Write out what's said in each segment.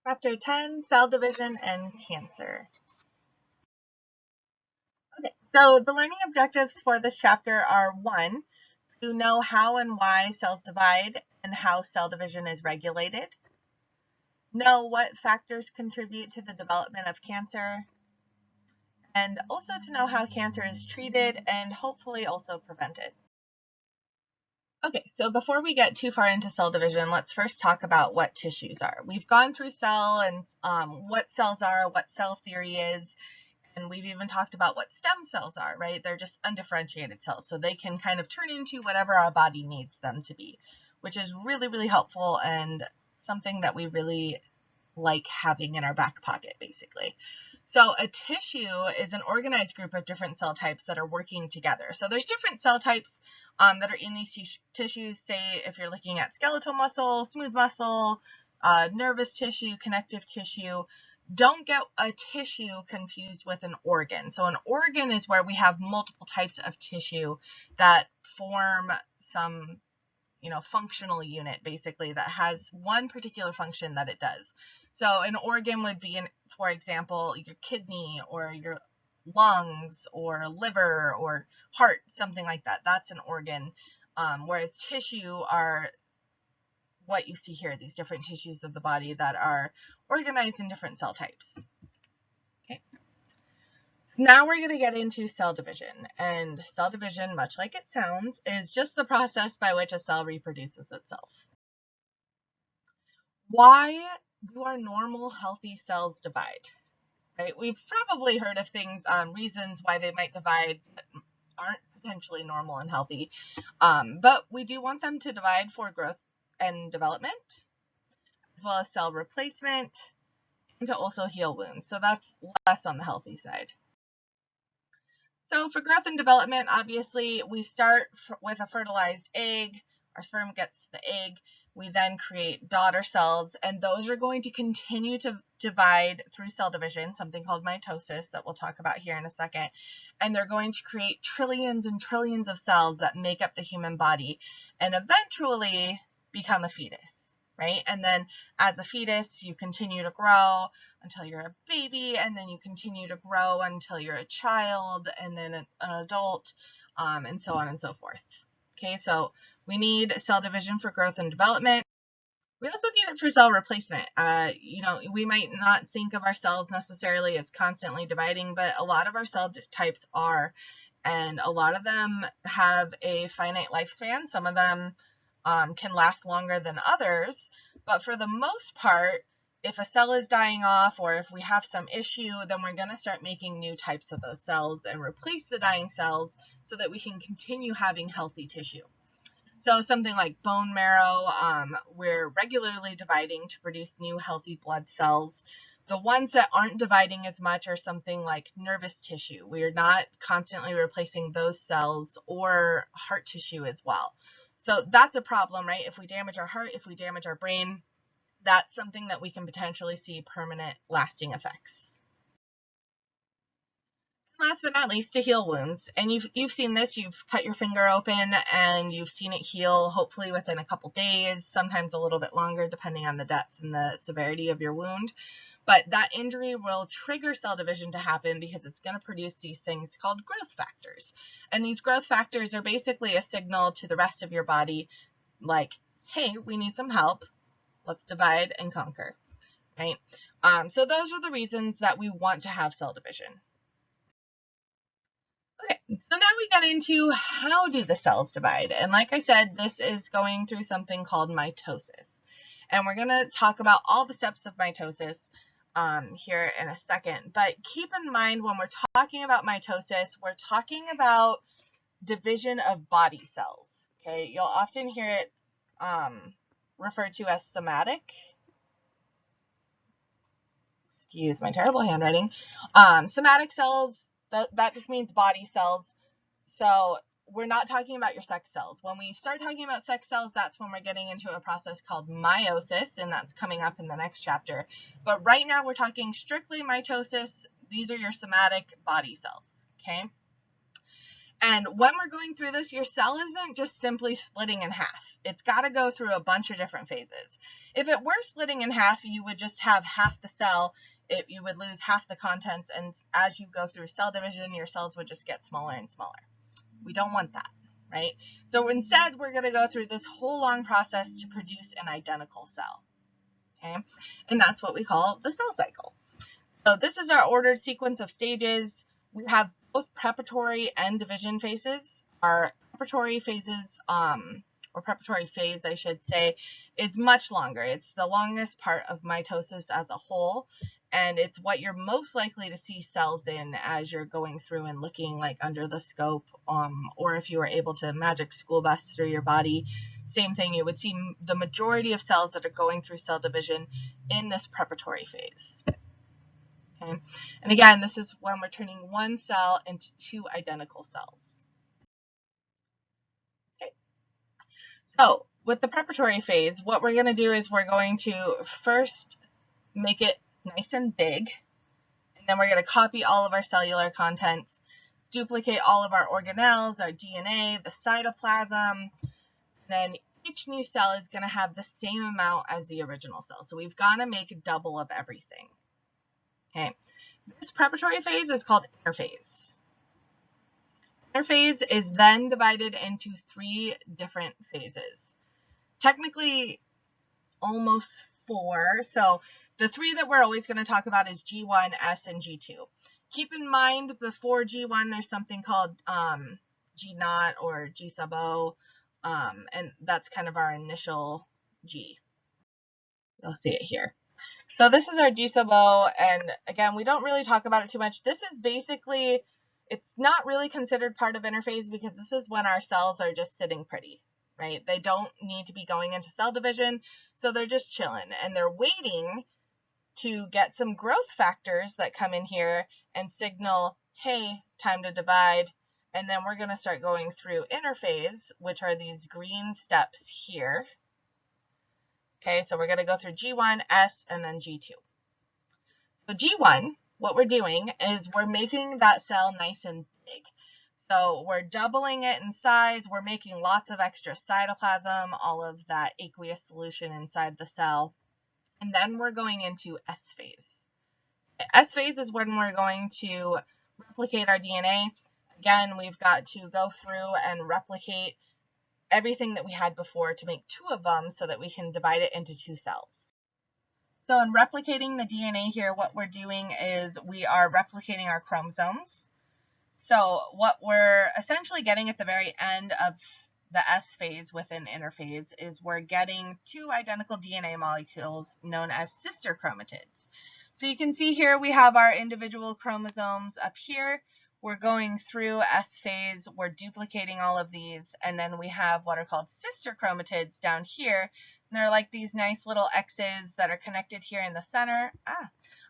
Chapter 10, Cell Division and Cancer. Okay, so the learning objectives for this chapter are 1, to know how and why cells divide and how cell division is regulated. Know what factors contribute to the development of cancer. And also to know how cancer is treated and hopefully also prevented. Okay, so before we get too far into cell division, let's first talk about what tissues are. We've gone through cell and what cells are, what cell theory is, and we've even talked about what stem cells are, right? They're just undifferentiated cells, so they can kind of turn into whatever our body needs them to be, which is really, really helpful and something that we really like having in our back pocket, basically. So a tissue is an organized group of different cell types that are working together. So there's different cell types that are in these tissues. Say if you're looking at skeletal muscle, smooth muscle, nervous tissue, connective tissue. Don't get a tissue confused with an organ. So an organ is where we have multiple types of tissue that form some functional unit, basically, that has one particular function that it does. So an organ would be, for example, your kidney or your lungs or liver or heart, something like that. That's an organ. Whereas tissue are what you see here, these different tissues of the body that are organized in different cell types. Okay. Now we're going to get into cell division. And cell division, much like it sounds, is just the process by which a cell reproduces itself. Why do our normal healthy cells divide? Right? We've probably heard of things, reasons why they might divide that aren't potentially normal and healthy. But we do want them to divide for growth and development, as well as cell replacement, and to also heal wounds. So that's less on the healthy side. So for growth and development, obviously, we start with a fertilized egg. Our sperm gets the egg. We then create daughter cells, and those are going to continue to divide through cell division, something called mitosis that we'll talk about here in a second. And they're going to create trillions and trillions of cells that make up the human body and eventually become a fetus. Right? And then as a fetus, you continue to grow until you're a baby, and then you continue to grow until you're a child, and then an adult, and so on and so forth. Okay, so we need cell division for growth and development. We also need it for cell replacement. We might not think of ourselves necessarily as constantly dividing, but a lot of our cell types are, and a lot of them have a finite lifespan. Some of them can last longer than others, but for the most part, if a cell is dying off or if we have some issue, then we're going to start making new types of those cells and replace the dying cells so that we can continue having healthy tissue. So something like bone marrow, we're regularly dividing to produce new healthy blood cells. The ones that aren't dividing as much are something like nervous tissue. We're not constantly replacing those cells, or heart tissue as well. So that's a problem, right? If we damage our heart, if we damage our brain, that's something that we can potentially see permanent, lasting effects. Last but not least, to heal wounds. And you've seen this. You've cut your finger open and you've seen it heal, hopefully within a couple days, sometimes a little bit longer, depending on the depth and the severity of your wound. But that injury will trigger cell division to happen because it's going to produce these things called growth factors. And these growth factors are basically a signal to the rest of your body, like, hey, we need some help. Let's divide and conquer, right? So those are the reasons that we want to have cell division. Okay, so now we get into how do the cells divide. And like I said, this is going through something called mitosis. And we're going to talk about all the steps of mitosis here in a second. But keep in mind, when we're talking about mitosis, we're talking about division of body cells. Okay, you'll often hear it referred to as somatic. Excuse my terrible handwriting. Somatic cells, that just means body cells. So we're not talking about your sex cells. When we start talking about sex cells, that's when we're getting into a process called meiosis, and that's coming up in the next chapter. But right now we're talking strictly mitosis. These are your somatic body cells, okay? And when we're going through this, your cell isn't just simply splitting in half. It's got to go through a bunch of different phases. If it were splitting in half, you would just have half the cell. You would lose half the contents, and as you go through cell division, your cells would just get smaller and smaller. We don't want that, right? So instead, we're going to go through this whole long process to produce an identical cell, okay? And that's what we call the cell cycle. So this is our ordered sequence of stages. We have both preparatory and division phases. Our preparatory phases, or preparatory phase, I should say, is much longer. It's the longest part of mitosis as a whole, and it's what you're most likely to see cells in as you're going through and looking like under the scope, or if you were able to magic school bus through your body, same thing. You would see the majority of cells that are going through cell division in this preparatory phase. Okay. And again, this is when we're turning one cell into two identical cells. Okay. So with the preparatory phase, what we're going to do is we're going to first make it nice and big, and then we're going to copy all of our cellular contents, duplicate all of our organelles, our DNA, the cytoplasm, and then each new cell is going to have the same amount as the original cell. So we've got to make a double of everything. Okay. This preparatory phase is called interphase. Interphase is then divided into 3 different phases. Technically, almost 4. So the 3 that we're always going to talk about is G1, S, and G2. Keep in mind, before G1, there's something called G0 or G sub O, and that's kind of our initial G. You'll see it here. So this is our G sub O, and again, we don't really talk about it too much. This is basically, it's not really considered part of interphase because this is when our cells are just sitting pretty, right? They don't need to be going into cell division, so they're just chilling, and they're waiting to get some growth factors that come in here and signal, hey, time to divide, and then we're going to start going through interphase, which are these green steps here. Okay, so we're going to go through G1, S, and then G2. So G1, what we're doing is we're making that cell nice and big. So we're doubling it in size. We're making lots of extra cytoplasm, all of that aqueous solution inside the cell. And then we're going into S phase. S phase is when we're going to replicate our DNA. Again, we've got to go through and replicate everything that we had before to make 2 of them so that we can divide it into 2 cells. So in replicating the DNA here, what we're doing is we are replicating our chromosomes. So what we're essentially getting at the very end of the S phase within interphase is we're getting 2 identical DNA molecules known as sister chromatids. So you can see here we have our individual chromosomes up here. We're going through S phase, we're duplicating all of these, and then we have what are called sister chromatids down here. And they're like these nice little X's that are connected here in the center.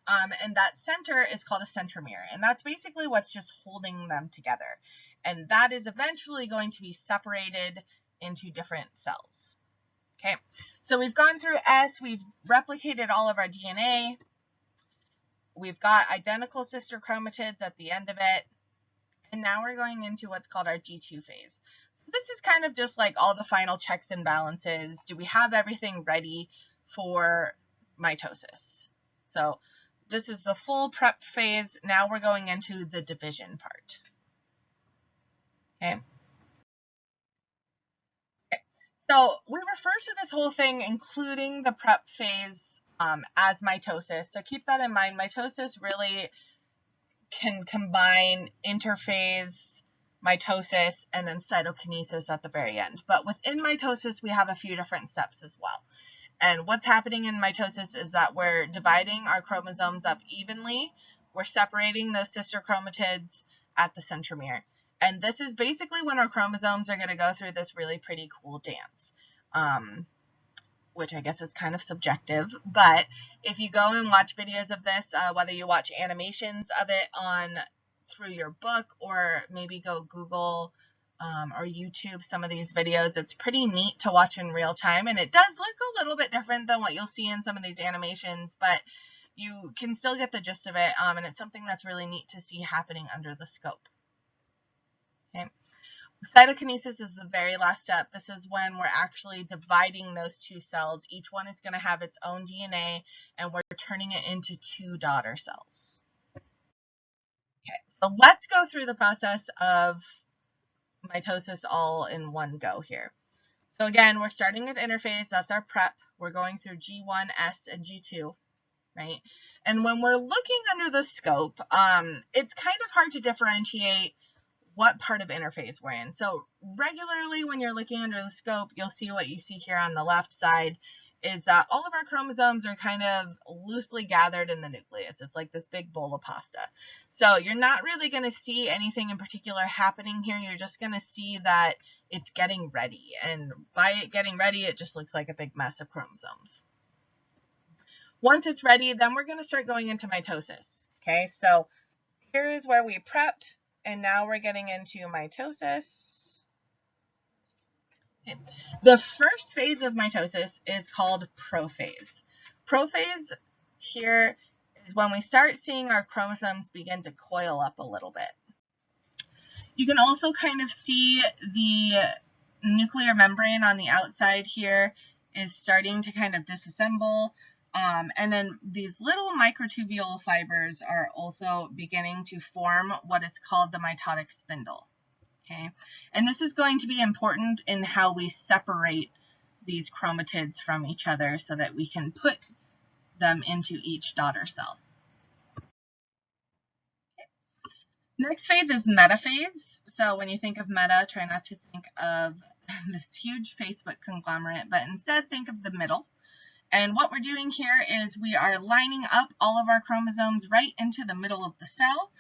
And that center is called a centromere, and that's basically what's just holding them together. And that is eventually going to be separated into different cells. Okay, so we've gone through S, we've replicated all of our DNA. We've got identical sister chromatids at the end of it. And now we're going into what's called our G2 phase. This is kind of just like all the final checks and balances. Do we have everything ready for mitosis? So this is the full prep phase. Now we're going into the division part. Okay. So we refer to this whole thing, including the prep phase, as mitosis. So keep that in mind. Mitosis really can combine interphase, mitosis, and then cytokinesis at the very end. But within mitosis, we have a few different steps as well. And what's happening in mitosis is that we're dividing our chromosomes up evenly. We're separating those sister chromatids at the centromere. And this is basically when our chromosomes are going to go through this really pretty cool dance, which I guess is kind of subjective. But if you go and watch videos of this, whether you watch animations of it through your book, or maybe go Google or YouTube some of these videos, it's pretty neat to watch in real time. And it does look a little bit different than what you'll see in some of these animations, but you can still get the gist of it. And it's something that's really neat to see happening under the scope. Okay. Cytokinesis is the very last step. This is when we're actually dividing those two cells. Each one is going to have its own DNA, and we're turning it into two daughter cells. Okay, so let's go through the process of mitosis all in one go here. So again, we're starting with interphase. That's our prep. We're going through G1, S, and G2, right? And when we're looking under the scope, it's kind of hard to differentiate what part of interphase we're in. So regularly when you're looking under the scope, you'll see what you see here on the left side is that all of our chromosomes are kind of loosely gathered in the nucleus. It's like this big bowl of pasta. So you're not really going to see anything in particular happening here. You're just going to see that it's getting ready. And by it getting ready, it just looks like a big mess of chromosomes. Once it's ready, then we're going to start going into mitosis. Okay, so here's where we prep, and now we're getting into mitosis. Okay. The first phase of mitosis is called prophase. Prophase here is when we start seeing our chromosomes begin to coil up a little bit. You can also kind of see the nuclear membrane on the outside here is starting to kind of disassemble. And then these little microtubule fibers are also beginning to form what is called the mitotic spindle. Okay, and this is going to be important in how we separate these chromatids from each other so that we can put them into each daughter cell. Okay. Next phase is metaphase. So when you think of meta, try not to think of this huge Facebook conglomerate, but instead think of the middle. And what we're doing here is we are lining up all of our chromosomes right into the middle of the cell.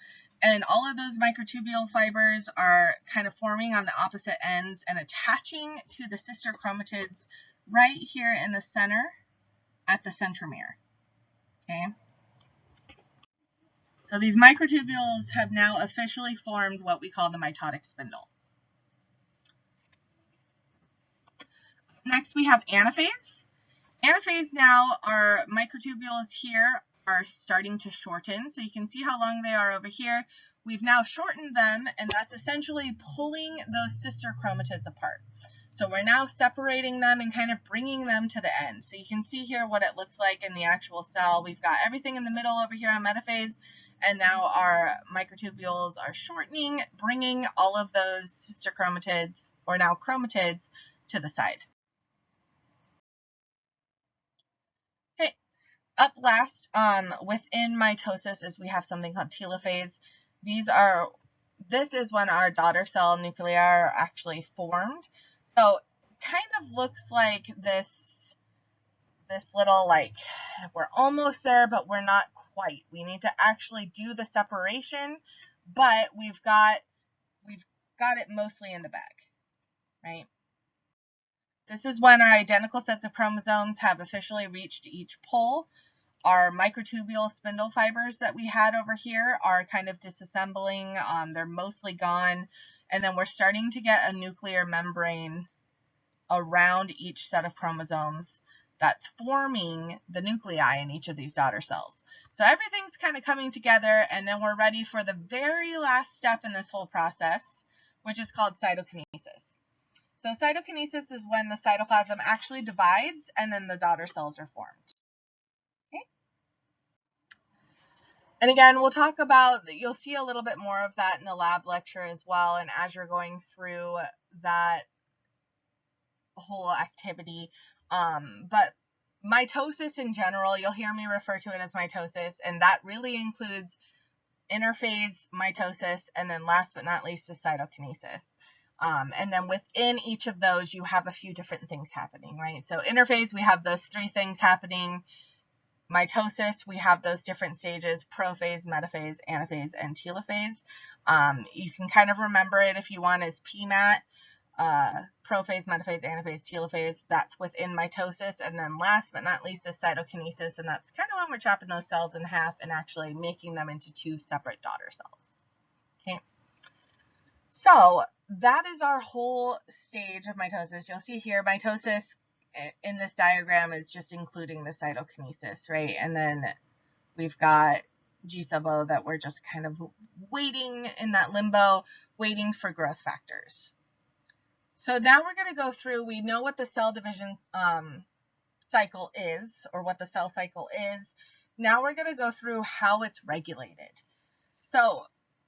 And all of those microtubule fibers are kind of forming on the opposite ends and attaching to the sister chromatids right here in the center at the centromere. Okay. So these microtubules have now officially formed what we call the mitotic spindle. Next, we have anaphase. Anaphase now, our microtubules here are starting to shorten. So you can see how long they are over here. We've now shortened them, and that's essentially pulling those sister chromatids apart. So we're now separating them and kind of bringing them to the end. So you can see here what it looks like in the actual cell. We've got everything in the middle over here on metaphase, and now our microtubules are shortening, bringing all of those sister chromatids, or now chromatids, to the side. Okay. Up last, within mitosis is we have something called telophase. This is when our daughter cell nuclei are actually formed. So it kind of looks like this little, like, we're almost there, but we're not quite. We need to actually do the separation, but we've got it mostly in the bag, right? This is when our identical sets of chromosomes have officially reached each pole. Our microtubule spindle fibers that we had over here are kind of disassembling. They're mostly gone. And then we're starting to get a nuclear membrane around each set of chromosomes that's forming the nuclei in each of these daughter cells. So everything's kind of coming together, and then we're ready for the very last step in this whole process, which is called cytokinesis. So cytokinesis is when the cytoplasm actually divides and then the daughter cells are formed. Okay. And again, we'll talk about, you'll see a little bit more of that in the lab lecture as well, and as you're going through that whole activity. But mitosis in general, you'll hear me refer to it as mitosis, and that really includes interphase, mitosis, and then last but not least is cytokinesis. And then within each of those, you have a few different things happening, right? So interphase, we have those three things happening. Mitosis, we have those different stages: prophase, metaphase, anaphase, and telophase. You can kind of remember it if you want as PMAT. Prophase, metaphase, anaphase, telophase, that's within mitosis. And then last but not least is cytokinesis, and that's kind of when we're chopping those cells in half and actually making them into two separate daughter cells. Okay. So that is our whole stage of mitosis. You'll see here mitosis in this diagram is just including the cytokinesis, right? And then we've got G sub O that we're just kind of waiting in that limbo, waiting for growth factors. So now we're going to go through, we know what the cell division cycle is, or what the cell cycle is. Now we're going to go through how it's regulated. So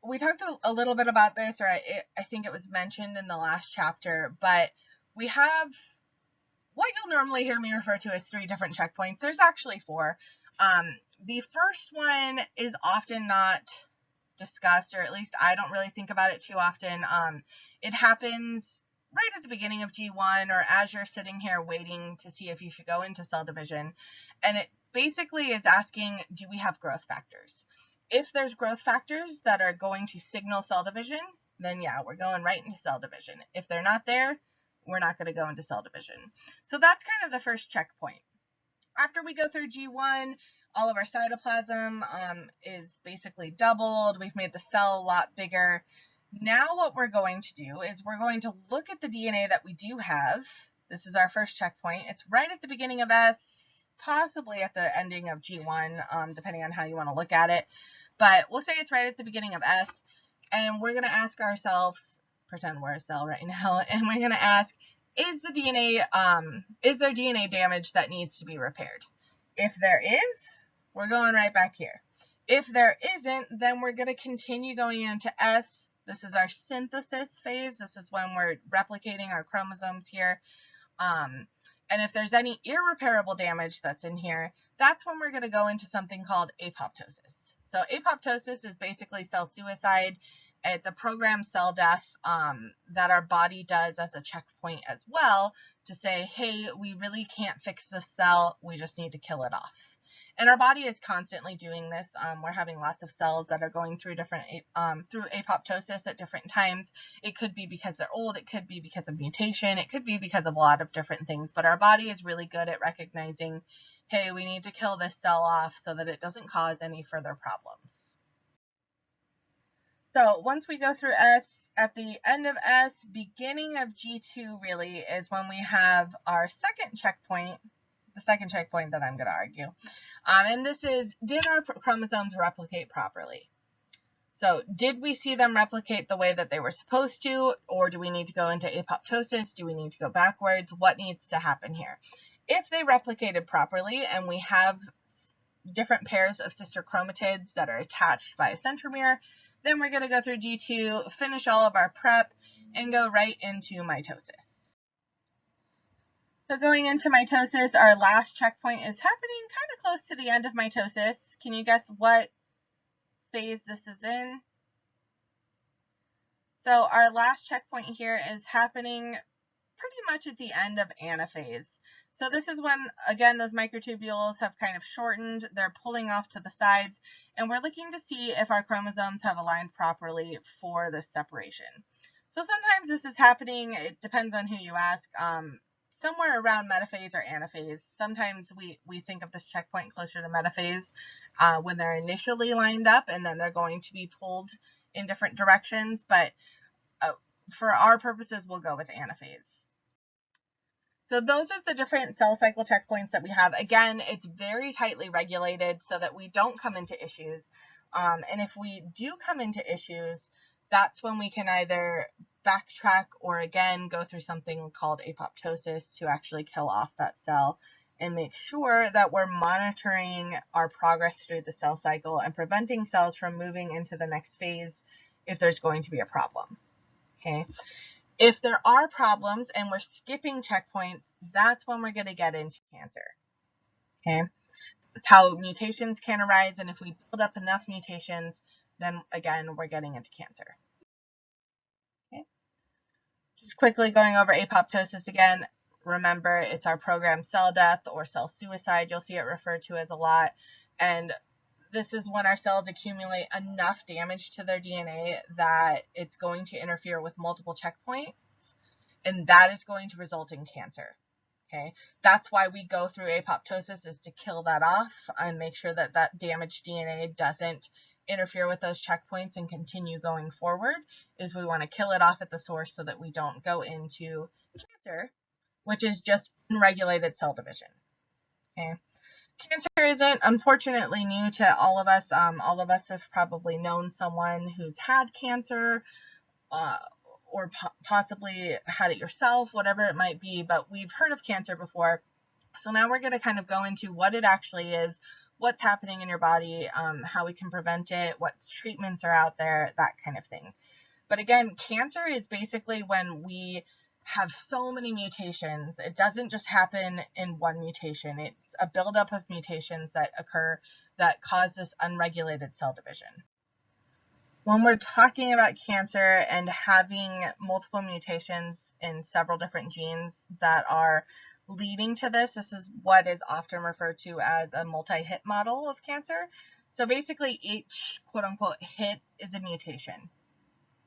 we talked a little bit about this, or I think it was mentioned in the last chapter, but we have what you'll normally hear me refer to as 3 different checkpoints. There's actually 4. The first one is often not discussed, or at least I don't really think about it too often. It happens right at the beginning of G1, or as you're sitting here waiting to see if you should go into cell division. And it basically is asking, do we have growth factors? If there's growth factors that are going to signal cell division, then yeah, we're going right into cell division. If they're not there, we're not going to go into cell division. So that's kind of the first checkpoint. After we go through G1, all of our cytoplasm is basically doubled. We've made the cell a lot bigger. Now what we're going to do is we're going to look at the DNA that we do have. This is our first checkpoint. It's right at the beginning of S, possibly at the ending of G1, depending on how you want to look at it. But we'll say it's right at the beginning of S, and we're going to ask ourselves, pretend we're a cell right now, and we're going to ask, is there DNA damage that needs to be repaired? If there is, we're going right back here. If there isn't, then we're going to continue going into S. This is our synthesis phase. This is when we're replicating our chromosomes here. And if there's any irreparable damage that's in here, that's when we're going to go into something called apoptosis. So apoptosis is basically cell suicide. It's a programmed cell death that our body does as a checkpoint as well, to say, hey, we really can't fix this cell, we just need to kill it off. And our body is constantly doing this. We're having lots of cells that are going through through apoptosis at different times. It could be because they're old, it could be because of mutation, it could be because of a lot of different things, but our body is really good at recognizing, hey, we need to kill this cell off so that it doesn't cause any further problems. So once we go through S, at the end of S, beginning of G2 really is when we have our second checkpoint, the second checkpoint that I'm going to argue. And this is, did our chromosomes replicate properly? So did we see them replicate the way that they were supposed to, or do we need to go into apoptosis? Do we need to go backwards? What needs to happen here? If they replicated properly and we have different pairs of sister chromatids that are attached by a centromere, then we're going to go through G2, finish all of our prep, and go right into mitosis. So going into mitosis, our last checkpoint is happening kind of close to the end of mitosis. Can you guess what phase this is in? So our last checkpoint here is happening pretty much at the end of anaphase. So this is when, again, those microtubules have kind of shortened, they're pulling off to the sides, and we're looking to see if our chromosomes have aligned properly for this separation. So sometimes this is happening, it depends on who you ask, somewhere around metaphase or anaphase. Sometimes we think of this checkpoint closer to metaphase when they're initially lined up, and then they're going to be pulled in different directions, but for our purposes, we'll go with anaphase. So those are the different cell cycle checkpoints that we have. Again, it's very tightly regulated so that we don't come into issues. And if we do come into issues, that's when we can either backtrack or again go through something called apoptosis to actually kill off that cell and make sure that we're monitoring our progress through the cell cycle and preventing cells from moving into the next phase if there's going to be a problem. Okay. If there are problems and we're skipping checkpoints, that's when we're going to get into cancer. Okay, that's how mutations can arise, and if we build up enough mutations, then again, we're getting into cancer. Okay, just quickly going over apoptosis again. Remember, it's our programmed cell death or cell suicide. You'll see it referred to as a lot, and this is when our cells accumulate enough damage to their DNA that it's going to interfere with multiple checkpoints, and that is going to result in cancer. Okay, that's why we go through apoptosis, is to kill that off and make sure that that damaged DNA doesn't interfere with those checkpoints and continue going forward, is we want to kill it off at the source so that we don't go into cancer, which is just unregulated cell division. Okay. Cancer isn't, unfortunately, new to all of us. All of us have probably known someone who's had cancer, or possibly had it yourself, whatever it might be, but we've heard of cancer before. So now we're going to kind of go into what it actually is, what's happening in your body, how we can prevent it, what treatments are out there, that kind of thing. But again, cancer is basically when we have so many mutations. It doesn't just happen in one mutation. It's a buildup of mutations that occur that cause this unregulated cell division. When we're talking about cancer and having multiple mutations in several different genes that are leading to this is what is often referred to as a multi-hit model of cancer. So basically each quote-unquote hit is a mutation,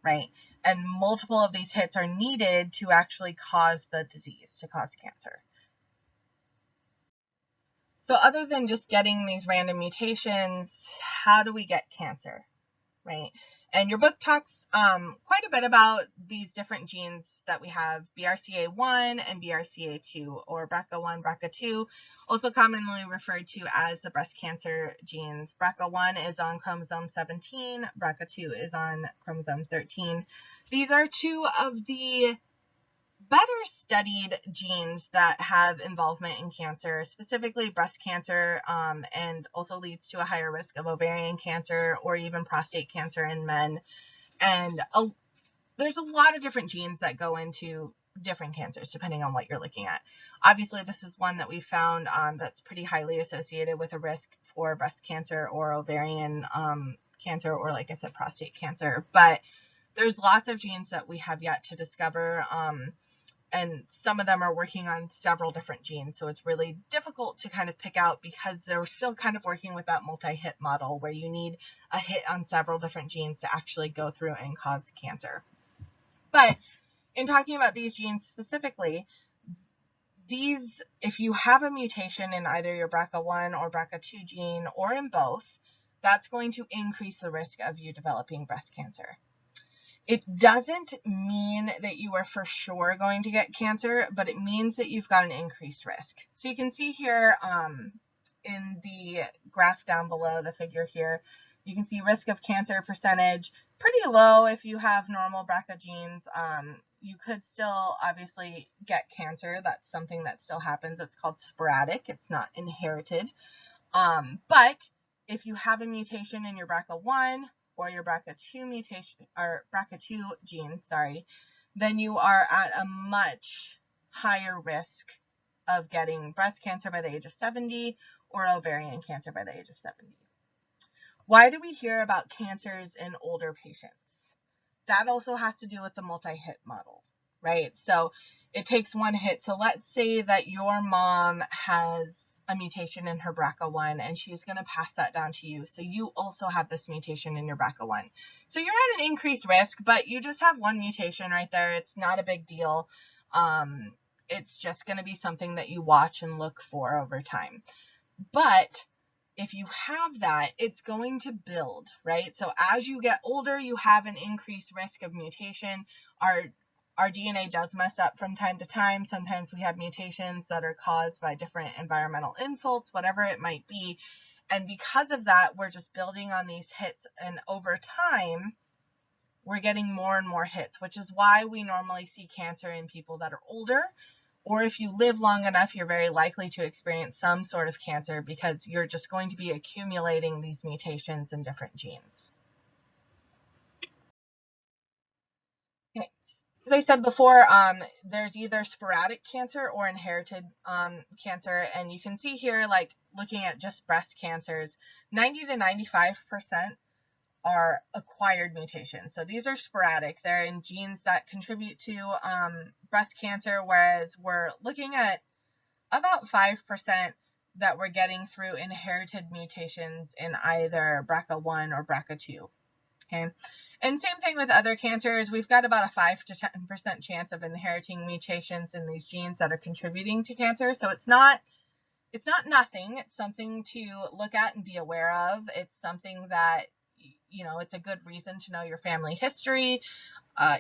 right? And multiple of these hits are needed to actually cause the disease, to cause cancer. So other than just getting these random mutations, how do we get cancer, right? And your book talks quite a bit about these different genes that we have, BRCA1 and BRCA2, or BRCA1, BRCA2, also commonly referred to as the breast cancer genes. BRCA1 is on chromosome 17, BRCA2 is on chromosome 13. These are two of the better studied genes that have involvement in cancer, specifically breast cancer, and also leads to a higher risk of ovarian cancer or even prostate cancer in men. And there's a lot of different genes that go into different cancers depending on what you're looking at. Obviously, this is one that we found that's pretty highly associated with a risk for breast cancer or ovarian cancer, or like I said, prostate cancer. But there's lots of genes that we have yet to discover. And some of them are working on several different genes. So it's really difficult to kind of pick out because they're still kind of working with that multi-hit model where you need a hit on several different genes to actually go through and cause cancer. But in talking about these genes specifically, if you have a mutation in either your BRCA1 or BRCA2 gene or in both, that's going to increase the risk of you developing breast cancer. It doesn't mean that you are for sure going to get cancer, but it means that you've got an increased risk. So you can see here in the graph down below, the figure here, you can see risk of cancer percentage, pretty low if you have normal BRCA genes. You could still obviously get cancer. That's something that still happens. It's called sporadic. It's not inherited. But if you have a mutation in your BRCA1 or your BRCA2 mutation, or BRCA2 gene, then you are at a much higher risk of getting breast cancer by the age of 70 or ovarian cancer by the age of 70. Why do we hear about cancers in older patients? That also has to do with the multi-hit model, right? So it takes one hit. So let's say that your mom has a mutation in her BRCA1 and she's going to pass that down to you. So you also have this mutation in your BRCA1. So you're at an increased risk, but you just have one mutation right there. It's not a big deal. It's just going to be something that you watch and look for over time. But if you have that, it's going to build, right? So as you get older, you have an increased risk of mutation. Our DNA does mess up from time to time. Sometimes we have mutations that are caused by different environmental insults, whatever it might be. And because of that, we're just building on these hits. And over time, we're getting more and more hits, which is why we normally see cancer in people that are older. Or if you live long enough, you're very likely to experience some sort of cancer because you're just going to be accumulating these mutations in different genes. Okay. As I said before, there's either sporadic cancer or inherited cancer. And you can see here, like looking at just breast cancers, 90 to 95% are acquired mutations. So these are sporadic. They're in genes that contribute to breast cancer, whereas we're looking at about 5% that we're getting through inherited mutations in either BRCA1 or BRCA2. Okay. And same thing with other cancers. We've got about a 5 to 10% chance of inheriting mutations in these genes that are contributing to cancer. So it's not nothing. It's something to look at and be aware of. It's something that, it's a good reason to know your family history.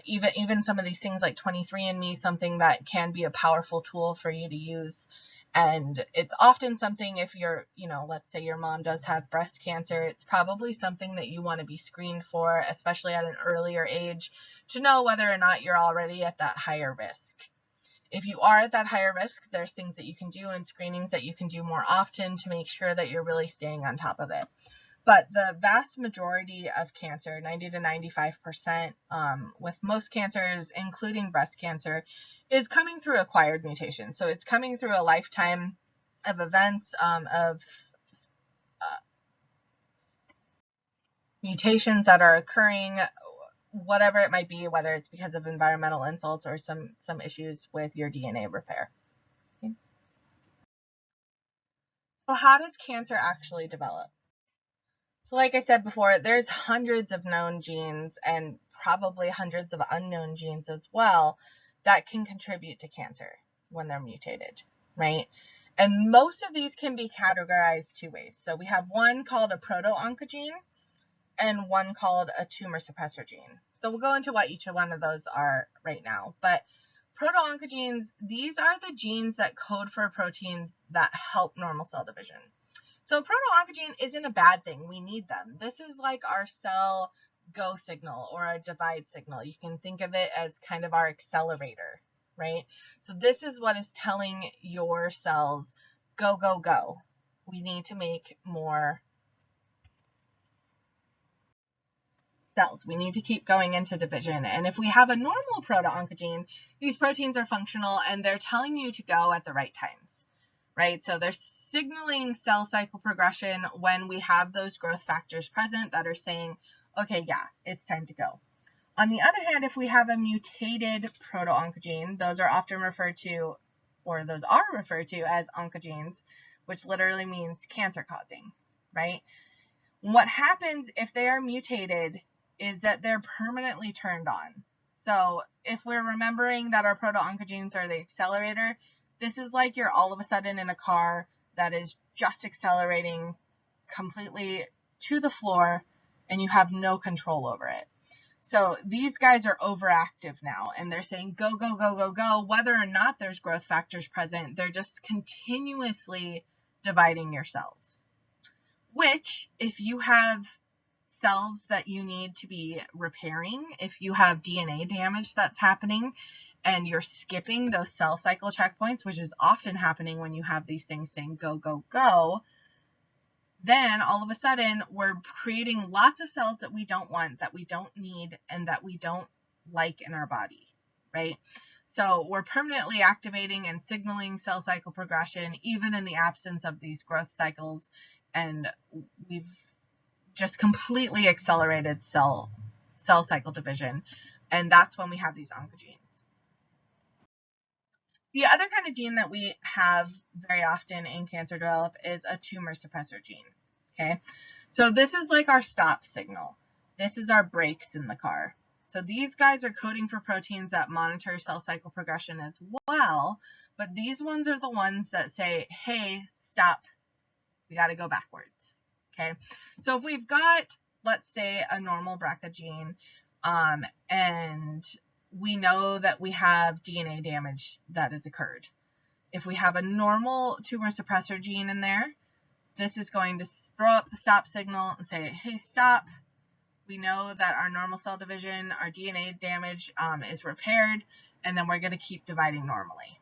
Even some of these things like 23andMe, something that can be a powerful tool for you to use. And it's often something, if you're, let's say your mom does have breast cancer, it's probably something that you want to be screened for, especially at an earlier age, to know whether or not you're already at that higher risk. If you are at that higher risk, there's things that you can do and screenings that you can do more often to make sure that you're really staying on top of it. But the vast majority of cancer, 90 to 95%, with most cancers, including breast cancer, is coming through acquired mutations. So it's coming through a lifetime of events, of mutations that are occurring, whatever it might be, whether it's because of environmental insults or some issues with your DNA repair. Okay. So how does cancer actually develop? So like I said before, there's hundreds of known genes and probably hundreds of unknown genes as well that can contribute to cancer when they're mutated, right? And most of these can be categorized two ways. So we have one called a proto-oncogene and one called a tumor suppressor gene. So we'll go into what each one of those are right now. But proto-oncogenes, these are the genes that code for proteins that help normal cell division. So proto-oncogene isn't a bad thing. We need them. This is like our cell go signal or our divide signal. You can think of it as kind of our accelerator, right? So this is what is telling your cells, go, go, go. We need to make more cells. We need to keep going into division. And if we have a normal proto-oncogene, these proteins are functional and they're telling you to go at the right times, right? So they're signaling cell cycle progression when we have those growth factors present that are saying, okay, yeah, it's time to go. On the other hand, if we have a mutated proto-oncogene, those are often referred to, or those are referred to as oncogenes, which literally means cancer causing, right? What happens if they are mutated is that they're permanently turned on. So if we're remembering that our proto-oncogenes are the accelerator, this is like you're all of a sudden in a car that is just accelerating completely to the floor and you have no control over it. So these guys are overactive now and they're saying go, go, go, go, go. Whether or not there's growth factors present, they're just continuously dividing your cells. Which, if you have cells that you need to be repairing, if you have DNA damage that's happening and you're skipping those cell cycle checkpoints, which is often happening when you have these things saying go, go, go, then all of a sudden we're creating lots of cells that we don't want, that we don't need, and that we don't like in our body, right? So we're permanently activating and signaling cell cycle progression, even in the absence of these growth cycles, and we've just completely accelerated cell cycle division, and that's when we have these oncogenes. The other kind of gene that we have very often in cancer develop is a tumor suppressor gene, okay? So this is like our stop signal. This is our brakes in the car. So these guys are coding for proteins that monitor cell cycle progression as well, but these ones are the ones that say, hey, stop, we got to go backwards, okay? So if we've got, let's say, a normal BRCA gene, and we know that we have DNA damage that has occurred. If we have a normal tumor suppressor gene in there, this is going to throw up the stop signal and say, hey, stop. We know that our normal cell division, our DNA damage is repaired, and then we're going to keep dividing normally.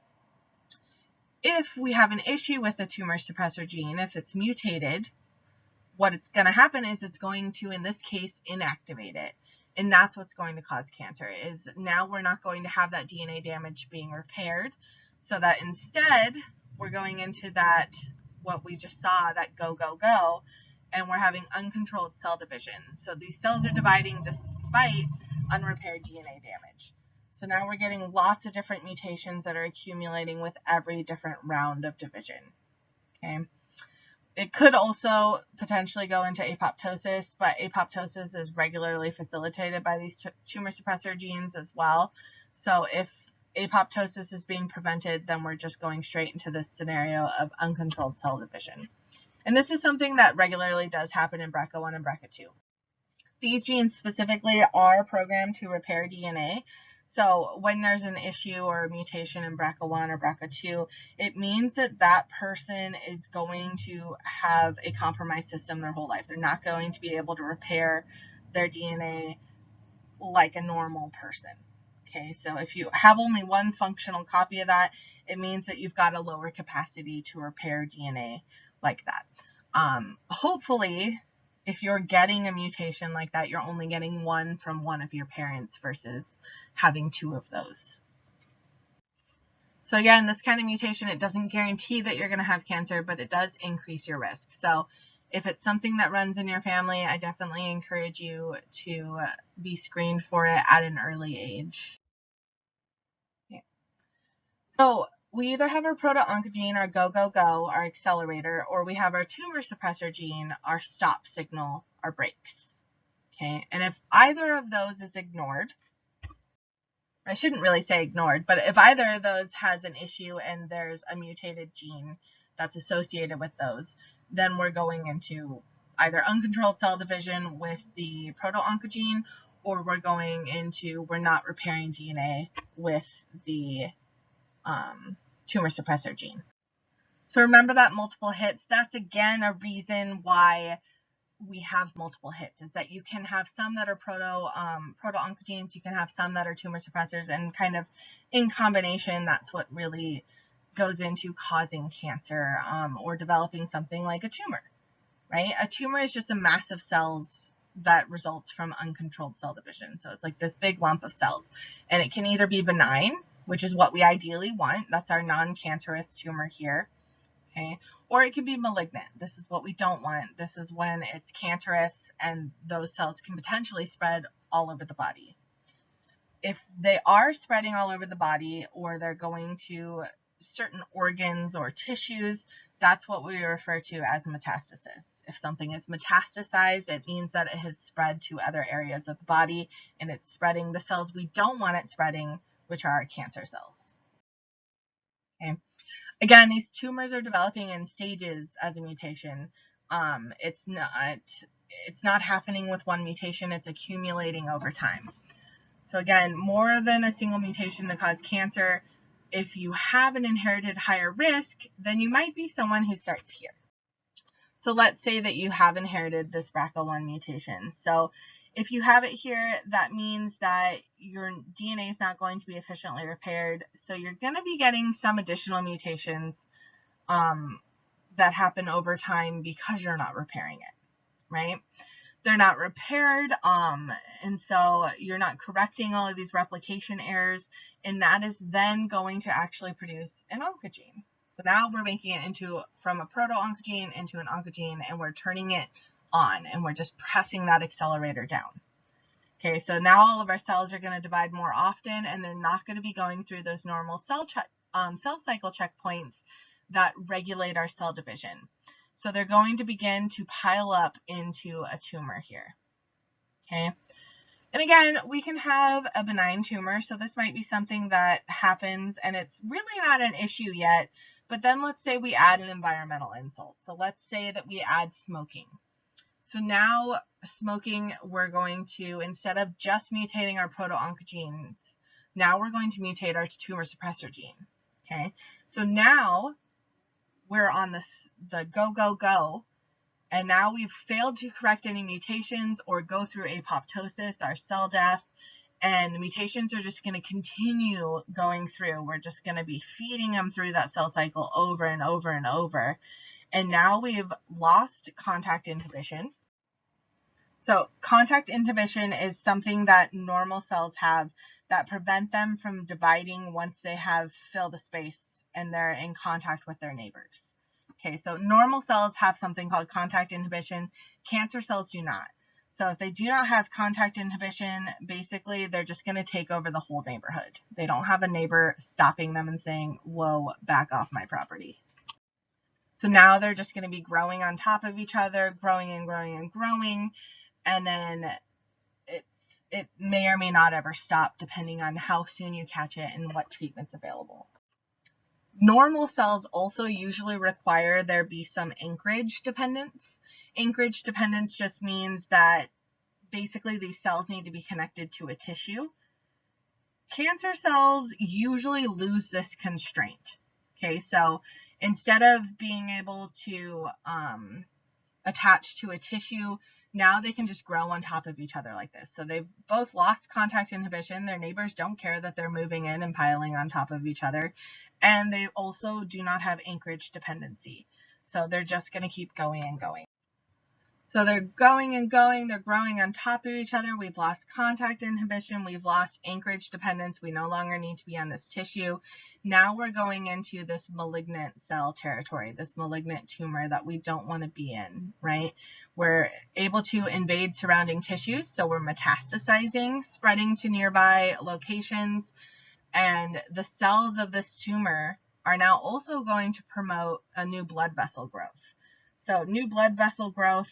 If we have an issue with the tumor suppressor gene, if it's mutated, what it's going to happen is it's going to, in this case, inactivate it. And that's what's going to cause cancer, is now we're not going to have that DNA damage being repaired, so that instead we're going into that, what we just saw, that go, go, go, and we're having uncontrolled cell division. So these cells are dividing despite unrepaired DNA damage. So now we're getting lots of different mutations that are accumulating with every different round of division, okay? It could also potentially go into apoptosis, but apoptosis is regularly facilitated by these tumor suppressor genes as well. So if apoptosis is being prevented, then we're just going straight into this scenario of uncontrolled cell division. And this is something that regularly does happen in BRCA1 and BRCA2. These genes specifically are programmed to repair DNA. So when there's an issue or a mutation in BRCA1 or BRCA2, it means that that person is going to have a compromised system their whole life. They're not going to be able to repair their DNA like a normal person. Okay, so if you have only one functional copy of that, it means that you've got a lower capacity to repair DNA like that. Hopefully, if you're getting a mutation like that, you're only getting one from one of your parents versus having two of those. So again, this kind of mutation, it doesn't guarantee that you're going to have cancer, but it does increase your risk. So if it's something that runs in your family, I definitely encourage you to be screened for it at an early age. Okay. So we either have our proto-oncogene, our go, our accelerator, or we have our tumor suppressor gene, our stop signal, our brakes. Okay, and if either of those is ignored, I shouldn't really say ignored, but if either of those has an issue and there's a mutated gene that's associated with those, then we're going into either uncontrolled cell division with the proto-oncogene, or we're not repairing DNA with the tumor suppressor gene. So remember that multiple hits, that's again a reason why we have multiple hits, is that you can have some that are proto-oncogenes, you can have some that are tumor suppressors, and kind of in combination, that's what really goes into causing cancer or developing something like a tumor, right? A tumor is just a mass of cells that results from uncontrolled cell division. So it's like this big lump of cells, and it can either be benign, which is what we ideally want. That's our non-cancerous tumor here. Okay, or it can be malignant. This is what we don't want. This is when it's cancerous and those cells can potentially spread all over the body. If they are spreading all over the body, or they're going to certain organs or tissues, that's what we refer to as metastasis. If something is metastasized, it means that it has spread to other areas of the body, and it's spreading the cells we don't want it spreading, which are our cancer cells. Okay. Again, these tumors are developing in stages as a mutation. It's not happening with one mutation, it's accumulating over time. So again, more than a single mutation to cause cancer. If you have an inherited higher risk, then you might be someone who starts here. So let's say that you have inherited this BRCA1 mutation. So if you have it here, that means that your DNA is not going to be efficiently repaired. So you're going to be getting some additional mutations that happen over time because you're not repairing it, right? They're not repaired, and so you're not correcting all of these replication errors, and that is then going to actually produce an oncogene. So now we're making it from a proto-oncogene into an oncogene, and we're turning it on, and we're just pressing that accelerator down. Okay, so now all of our cells are going to divide more often, and they're not going to be going through those normal cell cycle checkpoints that regulate our cell division. So they're going to begin to pile up into a tumor here. Okay, and again, we can have a benign tumor, so this might be something that happens and it's really not an issue yet, but then let's say we add an environmental insult. So let's say that we add smoking. So now smoking, we're going to, instead of just mutating our proto-oncogenes, now we're going to mutate our tumor suppressor gene. Okay, so now we're on the go, and now we've failed to correct any mutations or go through apoptosis, our cell death, and the mutations are just going to continue going through. We're just going to be feeding them through that cell cycle over and over and over. And now we've lost contact inhibition. So contact inhibition is something that normal cells have that prevent them from dividing once they have filled a space and they're in contact with their neighbors. Okay, so normal cells have something called contact inhibition. Cancer cells do not. So if they do not have contact inhibition, basically they're just going to take over the whole neighborhood. They don't have a neighbor stopping them and saying, whoa, back off my property. So now they're just going to be growing on top of each other, growing and growing and growing, and then it may or may not ever stop depending on how soon you catch it and what treatment's available. Normal cells also usually require there be some anchorage dependence. Anchorage dependence just means that basically these cells need to be connected to a tissue. cancer cells usually lose this constraint. Okay, so instead of being able to attach to a tissue, now they can just grow on top of each other like this. So they've both lost contact inhibition. Their neighbors don't care that they're moving in and piling on top of each other. And they also do not have anchorage dependency. So they're just going to keep going and going. So they're going and going, they're growing on top of each other. We've lost contact inhibition, we've lost anchorage dependence. We no longer need to be on this tissue. Now we're going into this malignant cell territory, this malignant tumor that we don't want to be in, right? We're able to invade surrounding tissues, so we're metastasizing, spreading to nearby locations, and the cells of this tumor are now also going to promote a new blood vessel growth. So new blood vessel growth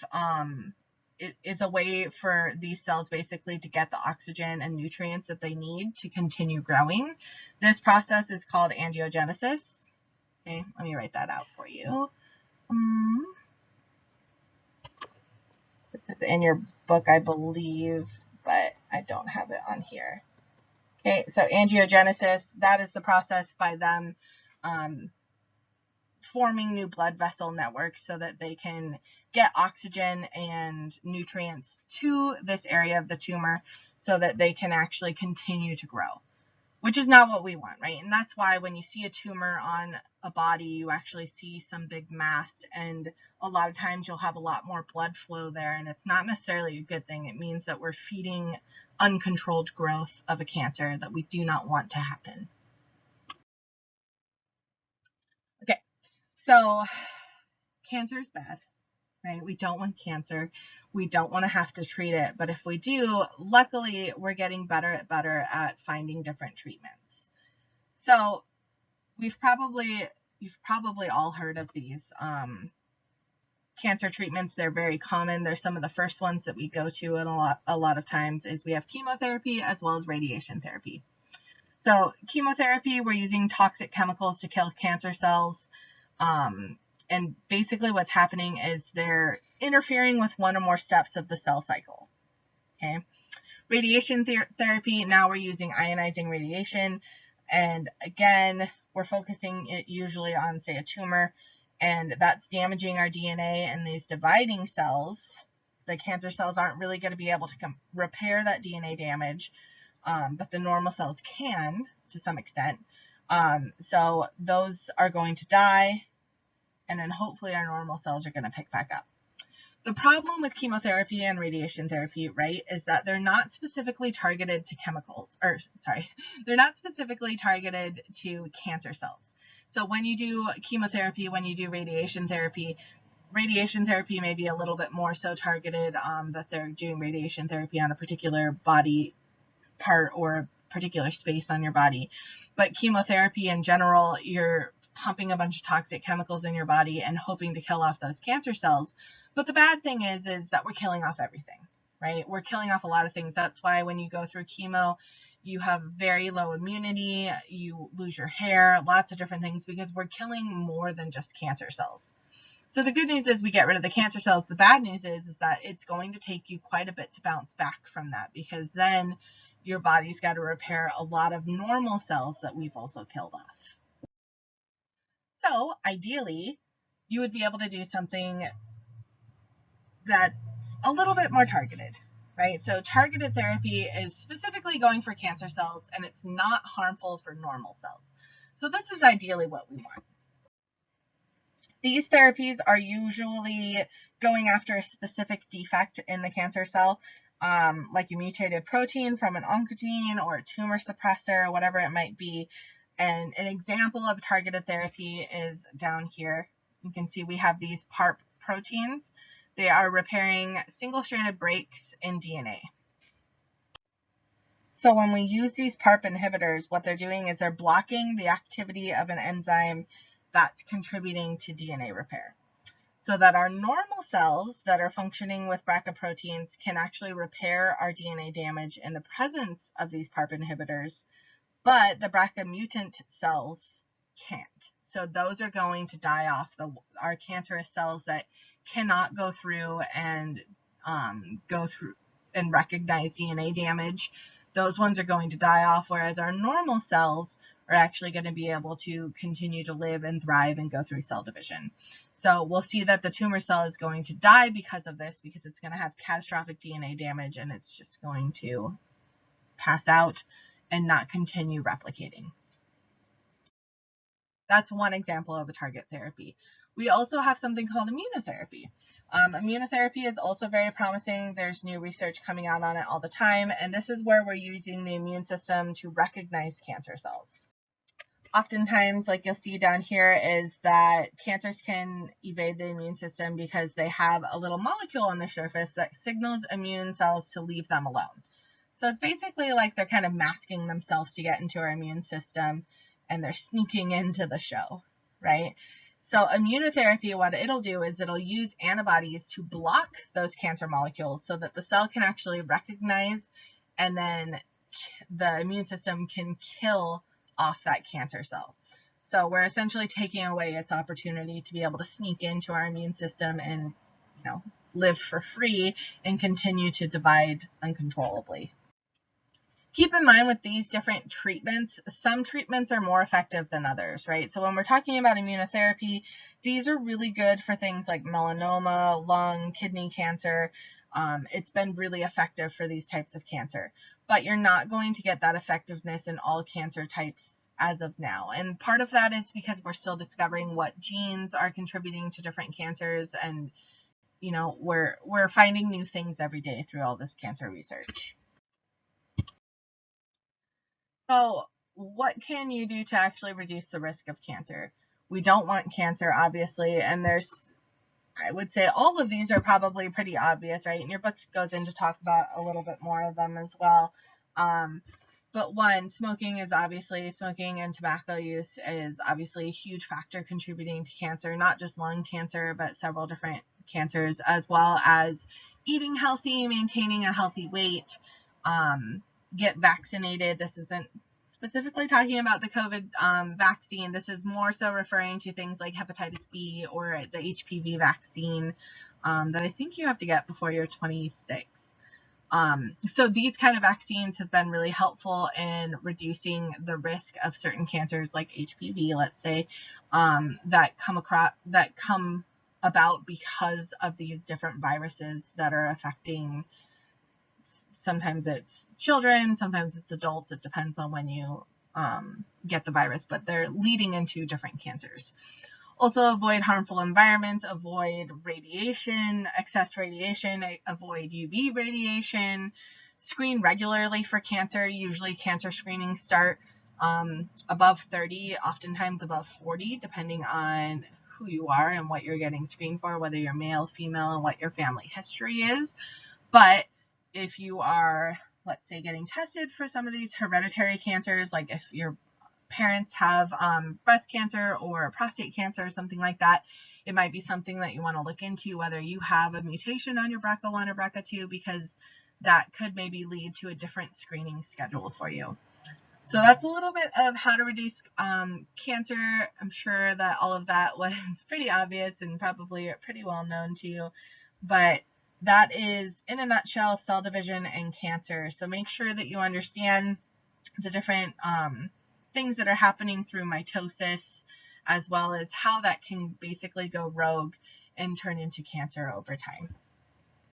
is a way for these cells basically to get the oxygen and nutrients that they need to continue growing. This process is called angiogenesis. Okay, let me write that out for you. This is in your book, I believe, but I don't have it on here. Okay, so angiogenesis, that is the process by them forming new blood vessel networks so that they can get oxygen and nutrients to this area of the tumor so that they can actually continue to grow, which is not what we want, right? And that's why when you see a tumor on a body, you actually see some big mass, and a lot of times you'll have a lot more blood flow there, and it's not necessarily a good thing. It means that we're feeding uncontrolled growth of a cancer that we do not want to happen. Okay. So cancer is bad, right? We don't want cancer. We don't want to have to treat it. But if we do, luckily, we're getting better at finding different treatments. So you've probably all heard of these cancer treatments. They're very common. They're some of the first ones that we go to, and a lot of times is we have chemotherapy as well as radiation therapy. So chemotherapy, we're using toxic chemicals to kill cancer cells. And basically what's happening is they're interfering with one or more steps of the cell cycle. Okay. Radiation therapy, now we're using ionizing radiation. And again, we're focusing it usually on, say, a tumor, and that's damaging our DNA and these dividing cells. The cancer cells aren't really going to be able to repair that DNA damage, but the normal cells can to some extent. So those are going to die, and then hopefully our normal cells are going to pick back up. The problem with chemotherapy and radiation therapy, right, is that they're not specifically targeted to they're not specifically targeted to cancer cells. So when you do chemotherapy, when you do radiation therapy may be a little bit more so targeted that they're doing radiation therapy on a particular body part or a particular space on your body. But chemotherapy in general, you're pumping a bunch of toxic chemicals in your body and hoping to kill off those cancer cells. But the bad thing is that we're killing off everything, right? We're killing off a lot of things. That's why when you go through chemo, you have very low immunity, you lose your hair, lots of different things, because we're killing more than just cancer cells. So the good news is we get rid of the cancer cells. The bad news is that it's going to take you quite a bit to bounce back from that, because then your body's got to repair a lot of normal cells that we've also killed off. So ideally, you would be able to do something that's a little bit more targeted, right? So targeted therapy is specifically going for cancer cells, and it's not harmful for normal cells. So this is ideally what we want. These therapies are usually going after a specific defect in the cancer cell, like a mutated protein from an oncogene or a tumor suppressor, whatever it might be. And an example of targeted therapy is down here. You can see we have these PARP proteins. They are repairing single-stranded breaks in DNA. So when we use these PARP inhibitors, what they're doing is they're blocking the activity of an enzyme that's contributing to DNA repair, so that our normal cells that are functioning with BRCA proteins can actually repair our DNA damage in the presence of these PARP inhibitors, but the BRCA mutant cells can't. So those are going to die off. Our cancerous cells that cannot go through and recognize DNA damage, those ones are going to die off, whereas our normal cells are actually going to be able to continue to live and thrive and go through cell division. So we'll see that the tumor cell is going to die because of this, because it's going to have catastrophic DNA damage and it's just going to pass out and not continue replicating. That's one example of a target therapy. We also have something called immunotherapy. Immunotherapy is also very promising. There's new research coming out on it all the time, and this is where we're using the immune system to recognize cancer cells. Oftentimes, like you'll see down here, is that cancers can evade the immune system because they have a little molecule on the surface that signals immune cells to leave them alone. So it's basically like they're kind of masking themselves to get into our immune system, and they're sneaking into the show, right? So immunotherapy, what it'll do is it'll use antibodies to block those cancer molecules so that the cell can actually recognize, and then the immune system can kill off that cancer cell. So we're essentially taking away its opportunity to be able to sneak into our immune system and, live for free and continue to divide uncontrollably. Keep in mind with these different treatments, some treatments are more effective than others, right? So when we're talking about immunotherapy, these are really good for things like melanoma, lung, kidney cancer. It's been really effective for these types of cancer, but you're not going to get that effectiveness in all cancer types as of now. And part of that is because we're still discovering what genes are contributing to different cancers, and we're finding new things every day through all this cancer research. So what can you do to actually reduce the risk of cancer? We don't want cancer, obviously, and I would say all of these are probably pretty obvious, right? And your book goes in to talk about a little bit more of them as well. But one, smoking and tobacco use is obviously a huge factor contributing to cancer, not just lung cancer, but several different cancers, as well as eating healthy, maintaining a healthy weight, get vaccinated. This isn't specifically talking about the COVID vaccine. This is more so referring to things like hepatitis B or the HPV vaccine that I think you have to get before you're 26. So these kind of vaccines have been really helpful in reducing the risk of certain cancers like HPV, let's say, that come about because of these different viruses that are affecting. Sometimes it's children, sometimes it's adults. It depends on when you get the virus, but they're leading into different cancers. Also, avoid harmful environments, avoid radiation, excess radiation, avoid UV radiation, screen regularly for cancer. Usually cancer screenings start above 30, oftentimes above 40, depending on who you are and what you're getting screened for, whether you're male, female, and what your family history is. But if you are, let's say, getting tested for some of these hereditary cancers, like if your parents have breast cancer or prostate cancer or something like that, it might be something that you want to look into, whether you have a mutation on your BRCA1 or BRCA2, because that could maybe lead to a different screening schedule for you. So that's a little bit of how to reduce cancer. I'm sure that all of that was pretty obvious and probably pretty well known to you, but that is, in a nutshell, cell division and cancer. So make sure that you understand the different things that are happening through mitosis, as well as how that can basically go rogue and turn into cancer over time.